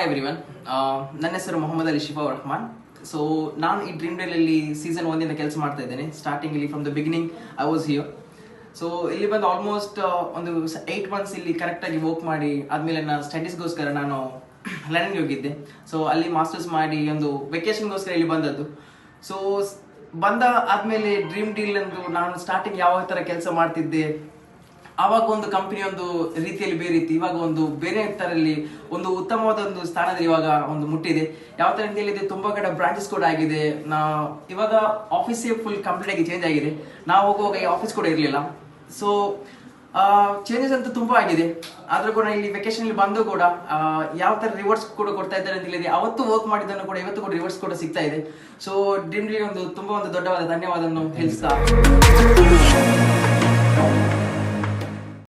Hi everyone, ನನ್ನ ಹೆಸರು Mohammed Ali ಶಿಫಾರ್ Rahman. So ನಾನು ಈ ಡ್ರೀಮ್ ಡೇಲಲ್ಲಿ ಸೀಸನ್ 1 ಕೆಲಸ ಮಾಡ್ತಾ ಇದ್ದೇನೆ. ಸ್ಟಾರ್ಟಿಂಗ್ ಇಲ್ಲಿ from the beginning I was here. So ಇಲ್ಲಿ ಬಂದು ಆಲ್ಮೋಸ್ಟ್ ಒಂದು 8 months ಇಲ್ಲಿ ಕರೆಕ್ಟಾಗಿ ವರ್ಕ್ ಮಾಡಿ ಆದಮೇಲೆ ನಾನು ಸ್ಟಡೀಸ್ಗೋಸ್ಕರ ನಾನು ಲಂಡನ್ಗೆ ಹೋಗಿದ್ದೆ. ಸೊ ಅಲ್ಲಿ ಮಾಸ್ಟರ್ಸ್ ಮಾಡಿ ಒಂದು ವೆಕೇಶನ್ಗೋಸ್ಕರ ಇಲ್ಲಿ ಬಂದದ್ದು. ಸೊ ಬಂದ ಆದಮೇಲೆ ಡ್ರೀಮ್ ಡೀಲ್ ಎಂದು ನಾನು ಸ್ಟಾರ್ಟಿಂಗ್ ಯಾವ ಥರ ಕೆಲಸ ಮಾಡ್ತಿದ್ದೆ, ಆವಾಗ ಒಂದು ಕಂಪನಿ ಒಂದು ರೀತಿಯಲ್ಲಿ ಬೇರೆ ಇತ್ತು, ಇವಾಗ ಒಂದು ಬೇರೆ ಥರಲ್ಲಿ ಒಂದು ಉತ್ತಮವಾದ ಒಂದು ಸ್ಥಾನದಲ್ಲಿ ಇವಾಗ ಒಂದು ಮುಟ್ಟಿದೆ. ಯಾವ ಥರ ಹೇಳಿದೆ, ತುಂಬ ಕಡೆ ಬ್ರಾಂಚಸ್ ಕೂಡ ಆಗಿದೆ. ಇವಾಗ ಆಫೀಸೇ ಫುಲ್ ಕಂಪ್ಲೀಟ್ ಆಗಿ ಚೇಂಜ್ ಆಗಿದೆ. ನಾವು ಹೋಗುವಾಗ ಈ ಆಫೀಸ್ ಕೂಡ ಇರಲಿಲ್ಲ. ಸೊ ಚೇಂಜಸ್ ಅಂತೂ ತುಂಬ ಆಗಿದೆ. ಆದರೂ ಕೂಡ ಇಲ್ಲಿ ವೆಕೇಶನ್ ಬಂದು ಕೂಡ ಯಾವ ಥರ ರಿವಾರ್ಡ್ಸ್ ಕೂಡ ಕೊಡ್ತಾ ಇದ್ದಾರೆ ಅಂತ ಹೇಳಿದ್ರೆ, ಅವತ್ತು ವರ್ಕ್ ಮಾಡಿದ್ದನ್ನು ಕೂಡ ಇವತ್ತು ಕೂಡ ರಿವಾರ್ಡ್ಸ್ ಕೂಡ ಸಿಗ್ತಾ ಇದೆ. ಸೊ ಡ್ರೀಮ್ ಡೀಲ್ ಒಂದು ತುಂಬ ಒಂದು ದೊಡ್ಡವಾದ ಧನ್ಯವಾದವನ್ನು ಹೇಳಿಸ್ತಾ